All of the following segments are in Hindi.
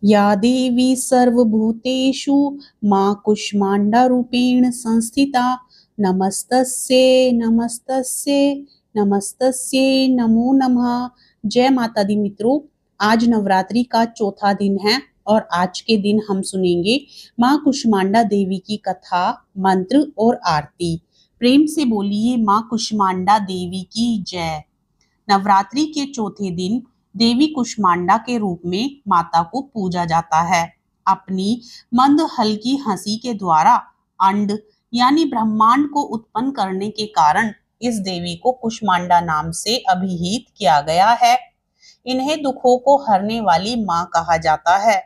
या देवी सर्वभूतेषु मां कूष्मांडा रूपेण संस्थिता नमस्तस्यै नमस्तस्यै नमस्तस्यै नमो नमः। जय माता दी मित्रों, आज नवरात्रि का चौथा दिन है और आज के दिन हम सुनेंगे मां कुष्मांडा देवी की कथा, मंत्र और आरती। प्रेम से बोलिए मां कुष्मांडा देवी की जय। नवरात्रि के चौथे दिन देवी कुष्मांडा के रूप में माता को पूजा जाता है। अपनी मंद हल्की हंसी के द्वारा अंड यानी ब्रह्मांड को उत्पन्न करने के कारण इस देवी को कुष्मांडा नाम से अभिहित किया गया है। इन्हें दुखों को हरने वाली मां कहा जाता है।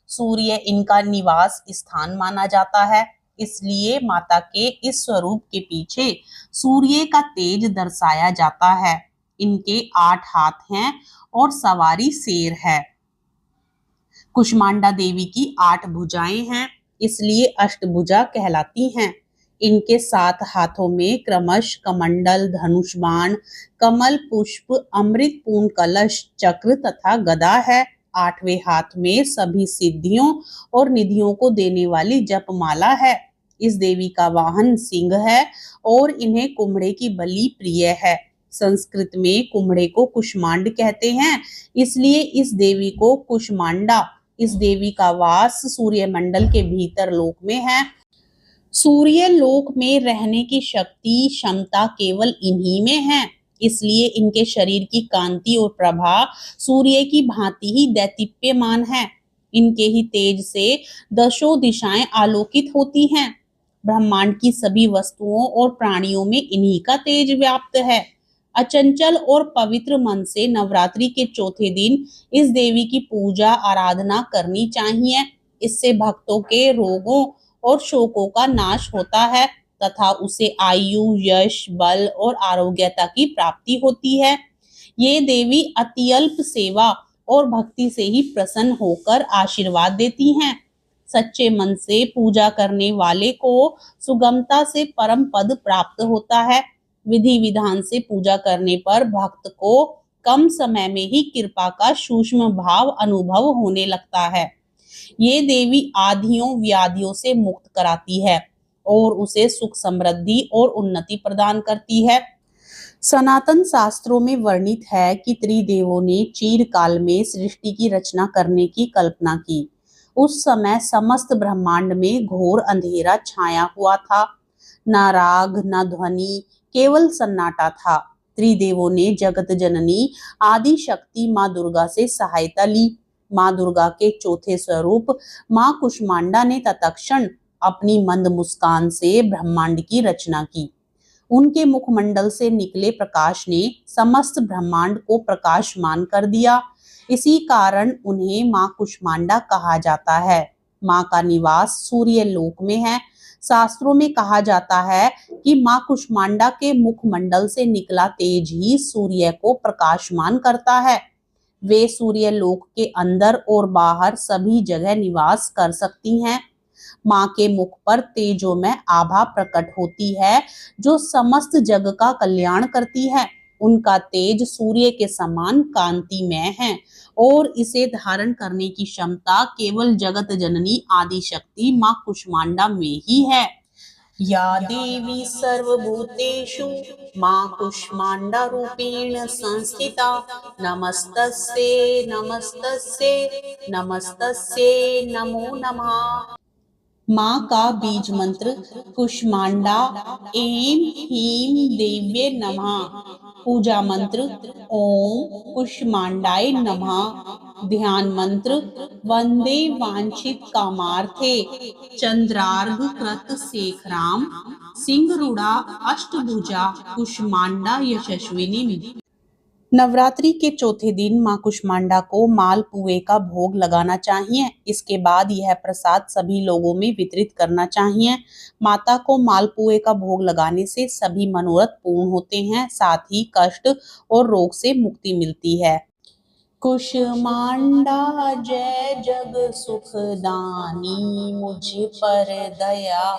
सूर्य इनका निवास स्थान माना जाता है, इसलिए माता के इस स्वरूप के पीछे सूर्य का तेज दर्शाया जाता है। इनके 8 हाथ हैं और सवारी शेर है। कुष्मांडा देवी की 8 भुजाएं हैं, इसलिए अष्टभुजा कहलाती हैं। इनके 7 हाथों में क्रमश कमंडल, धनुष बाण, कमल पुष्प, अमृत पूर्ण कलश, चक्र तथा गदा है। 8वें हाथ में सभी सिद्धियों और निधियों को देने वाली जपमाला है। इस देवी का वाहन सिंह है और इन्हें कुम्हड़े की बलि प्रिय है। संस्कृत में कुम्हड़े को कुष्मांड कहते हैं, इसलिए इस देवी को कुष्मांडा। इस देवी का वास सूर्य मंडल के भीतर लोक में है। सूर्य लोक में रहने की शक्ति क्षमता केवल इन्हीं में है, इसलिए इनके शरीर की कांति और प्रभा सूर्य की भांति ही दैदीप्यमान है। इनके ही तेज से दशों दिशाएं आलोकित होती हैं। ब्रह्मांड की सभी वस्तुओं और प्राणियों में इन्हीं का तेज व्याप्त है। अचंचल और पवित्र मन से नवरात्रि के चौथे दिन इस देवी की पूजा आराधना करनी चाहिए। इससे भक्तों के रोगों और शोकों का नाश होता है तथा उसे आयु, यश, बल और आरोग्यता की प्राप्ति होती है। ये देवी अत्यल्प सेवा और भक्ति से ही प्रसन्न होकर आशीर्वाद देती हैं। सच्चे मन से पूजा करने वाले को सुगमता से परम पद प्राप्त होता है। विधि विधान से पूजा करने पर भक्त को कम समय में ही कृपा का सूक्ष्म भाव अनुभव होने लगता है। ये देवी आधियों व्याधियों से मुक्त कराती है और उसे सुख समृद्धि और उन्नति प्रदान करती है। सनातन शास्त्रों में वर्णित है कि त्रिदेवों ने चिरकाल में सृष्टि की रचना करने की कल्पना की। उस समय समस्त ब्रह्मांड में घोर अंधेरा छाया हुआ था। न राग न ध्वनि, केवल सन्नाटा था। त्रिदेवों ने जगत जननी आदि शक्ति मां दुर्गा से सहायता ली। मां दुर्गा के चौथे स्वरूप मां कुष्मांडा ने तत्क्षण अपनी मंद मुस्कान से ब्रह्मांड की रचना की। उनके मुखमंडल से निकले प्रकाश ने समस्त ब्रह्मांड को प्रकाशमान कर दिया। इसी कारण उन्हें मां कुष्मांडा कहा जाता है। मां का निवास सूर्य लोक में है। शास्त्रों में कहा जाता है कि मां कुष्मांडा के मुखमंडल से निकला तेज ही सूर्य को प्रकाशमान करता है। वे सूर्य लोक के अंदर और बाहर सभी जगह निवास कर सकती हैं। मां के मुख पर तेजोमय आभा प्रकट होती है, जो समस्त जग का कल्याण करती है। उनका तेज सूर्य के समान कांतिमय है और इसे धारण करने की क्षमता केवल जगत जननी आदि शक्ति मां कुष्मांडा में ही है। या देवी सर्वभूतेषु मां कुष्मांडा रूपेण संस्थिता नमस्तस्यै नमस्तस्यै नमस्तस्यै नमो नमः। माँ का बीज मंत्र कुष्मांडा ऐं ह्रीं देव्ये नमः। पूजा मंत्र ओम कुष्मांडाय नमः। ध्यान मंत्र वंदे वांछित कामार्थे चंद्रार्घ कृत शेखराम सिंहरूढ़ा अष्टभुजा कुष्मांडा यशस्विनी। नवरात्रि के चौथे दिन मां कुष्मांडा को मालपुए का भोग लगाना चाहिए। इसके बाद यह प्रसाद सभी लोगों में वितरित करना चाहिए। माता को मालपुए का भोग लगाने से सभी मनोरथ पूर्ण होते हैं, साथ ही कष्ट और रोग से मुक्ति मिलती है। कुष्मांडा जय जग सुखदानी, मुझ पर दया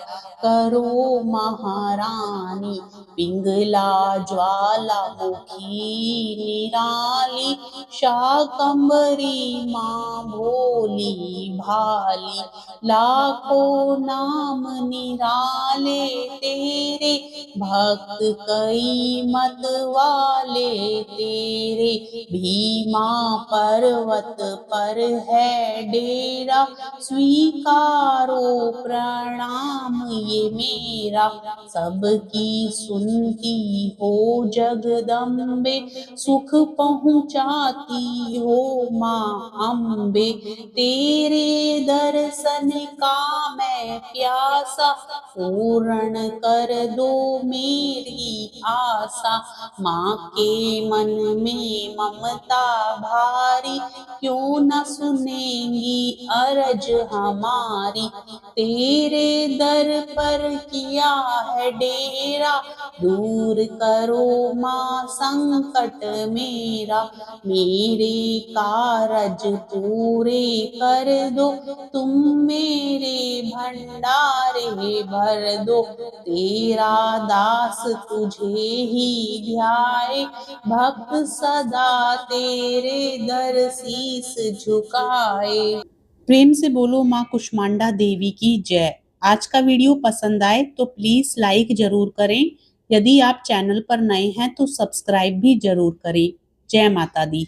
करो महारानी। पिंगला ज्वाला मुखी निराली, शाकंभरी माँ भोली भाली। लाखों नाम निराले तेरे, भक्त कई मत वाले तेरे। भीमा पर्वत पर है डेरा, स्वीकारो प्रणाम ये मेरा। सबकी सुनती हो जगदम्बे, सुख पहुँचाती हो माँ अम्बे। तेरे दर्शन का मैं प्यासा, पूर्ण कर दो मेरी आशा। माँ के मन में ममता भारी, क्यों न सुनेंगी अरज हमारी। तेरे दर पर किया है डेरा, दूर करो माँ संकट मेरा। मेरे कारज पूरे कर दो, तुम मेरे भंडारे भर दो। तेरा दास तुझे ही ध्याए, भक्त सदा तेरे दर शीस झुकाए। प्रेम से बोलो माँ कुष्मांडा देवी की जय। आज का वीडियो पसंद आए तो प्लीज लाइक जरूर करें। यदि आप चैनल पर नए हैं तो सब्सक्राइब भी जरूर करें। जय माता दी।